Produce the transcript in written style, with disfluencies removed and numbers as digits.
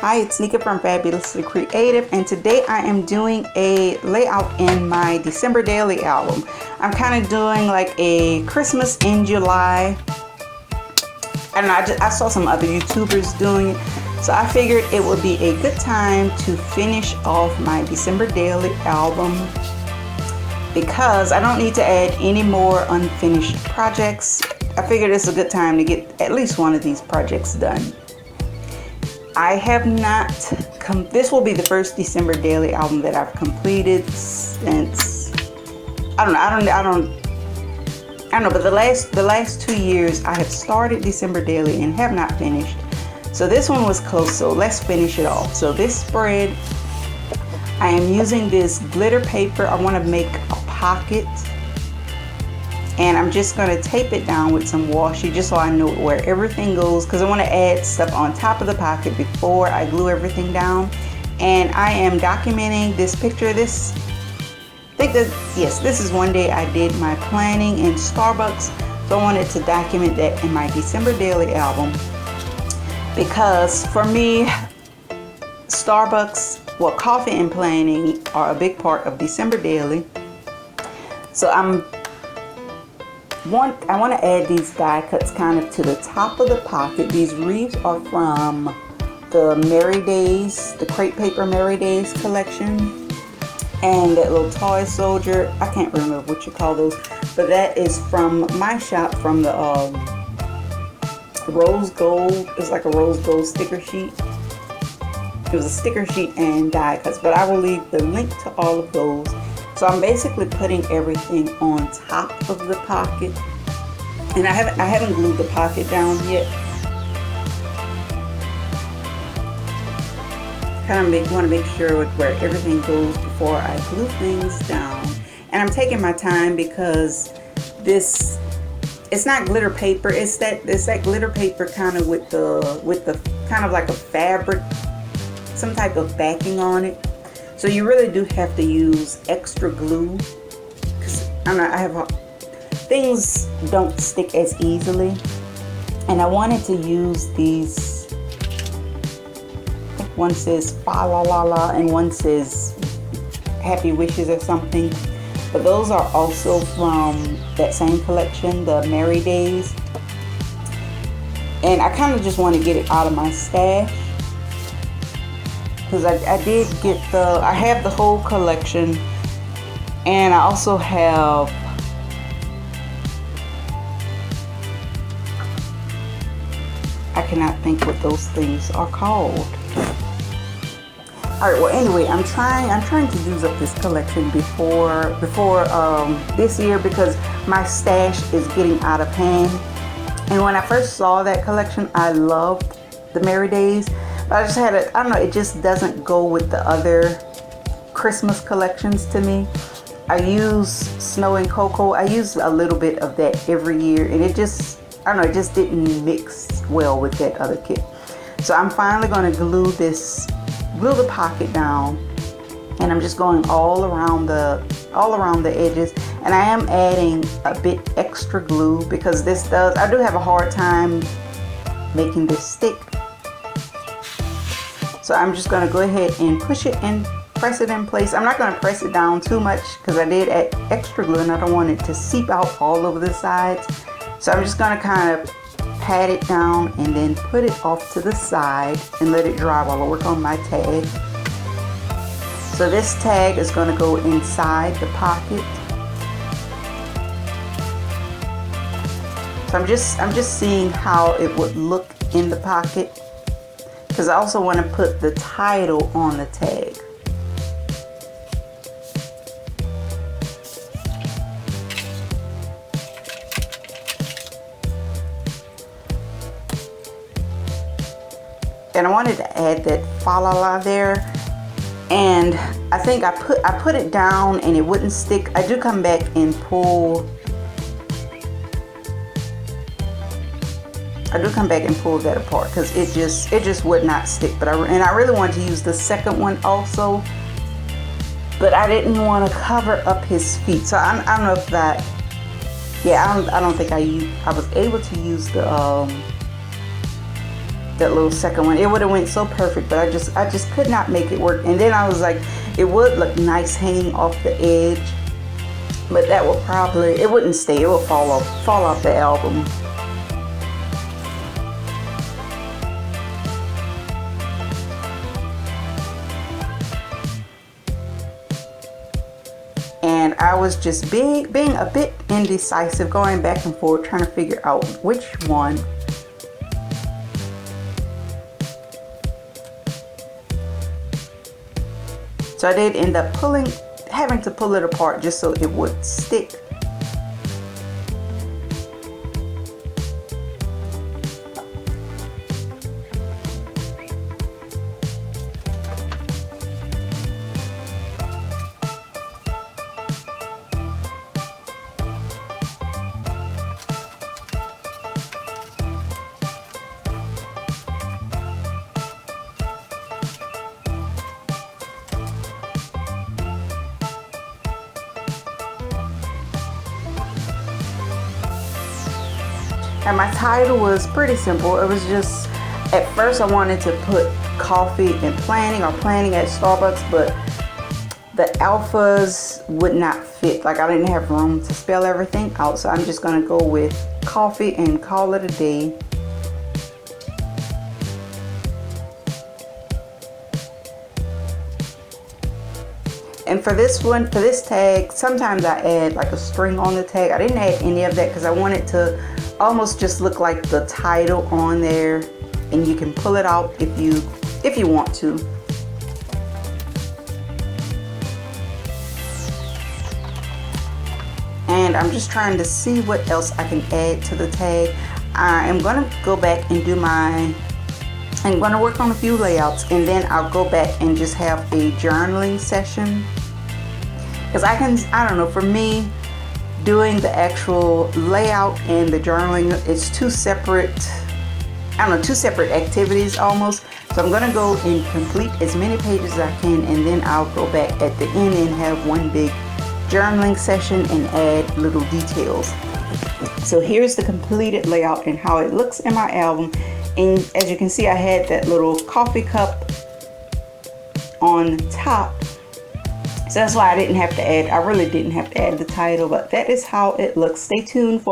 Hi, it's Nika from Fabulously Creative, and today I am doing a layout in my December daily album. I'm kind of doing like a Christmas in July. I don't know, I saw some other YouTubers doing it, so I figured it would be a good time to finish off my December daily album because I don't need to add any more unfinished projects. I figured it's a good time to get at least one of these projects done. I have not this will be the first December daily album that I've completed since I don't know, but the last 2 years I have started December daily and have not finished. So this one was close, so let's finish it off. So this spread, I am using this glitter paper. I want to make a pocket, and I'm just going to tape it down with some washi just so I know where everything goes, because I want to add stuff on top of the pocket before I glue everything down. And I am documenting this picture. This is one day I did my planning in Starbucks, so I wanted to document that in my December daily album, because for me, Starbucks, coffee and planning are a big part of December daily. So I want to add these die cuts kind of to the top of the pocket. These wreaths are from the Merry Days, the crepe paper Merry Days collection. And that little toy soldier, I can't remember what you call those, but that is from my shop, from the rose gold. It's like a rose gold sticker sheet. It was a sticker sheet and die cuts, but I will leave the link to all of those. So I'm basically putting everything on top of the pocket, and I haven't glued the pocket down yet. Kind of want to make sure where everything goes before I glue things down. And I'm taking my time because it's not glitter paper. It's that glitter paper kind of with the kind of like a fabric, some type of backing on it. So you really do have to use extra glue, because things don't stick as easily. And I wanted to use these. I think one says fa la la la and one says happy wishes or something. But those are also from that same collection, the Merry Days. And I kind of just want to get it out of my stash, because I did get I have the whole collection, and I also have I cannot think what those things are called. Alright, well anyway, I'm trying to use up this collection before this year, because my stash is getting out of hand. And when I first saw that collection, I loved the Merry Days. I just had I don't know, it just doesn't go with the other Christmas collections to me. I use Snow and Cocoa. I use a little bit of that every year, and it just, I don't know, it just didn't mix well with that other kit. So I'm finally going to glue the pocket down, and I'm just going all around the edges, and I am adding a bit extra glue because I do have a hard time making this stick. So I'm just going to go ahead and push it and press it in place. I'm not going to press it down too much because I did add extra glue and I don't want it to seep out all over the sides. So I'm just going to kind of pat it down and then put it off to the side and let it dry while I work on my tag. So this tag is going to go inside the pocket. So I'm just seeing how it would look in the pocket, because I also want to put the title on the tag. And I wanted to add that fa la la there, and I think I put it down and it wouldn't stick. I do come back and pull that apart because it just would not stick. But I really wanted to use the second one also, but I didn't want to cover up his feet. So I don't know if that, yeah, I don't think I was able to use the that little second one. It would have went so perfect, but I just could not make it work. And then I was like, it would look nice hanging off the edge, but that will probably, it wouldn't stay. It will fall off the album. And I was just being a bit indecisive, going back and forth, trying to figure out which one. So I did end up having to pull it apart just so it would stick. And my title was pretty simple. It was just, at first I wanted to put coffee and planning, or planning at Starbucks, but the alphas would not fit. Like, I didn't have room to spell everything out. So I'm just gonna go with coffee and call it a day. And for this one, for this tag, sometimes I add like a string on the tag. I didn't add any of that because I wanted to almost just look like the title on there, and you can pull it out if you want to. And I'm just trying to see what else I can add to the tag. I am gonna go back and I'm gonna work on a few layouts, and then I'll go back and just have a journaling session. Because I don't know, for me, doing the actual layout and the journaling, it's two separate activities almost. So I'm gonna go and complete as many pages as I can, and then I'll go back at the end and have one big journaling session and add little details. So here's the completed layout and how it looks in my album. And as you can see, I had that little coffee cup on top. So that's why I really didn't have to add the title, but that is how it looks. Stay tuned for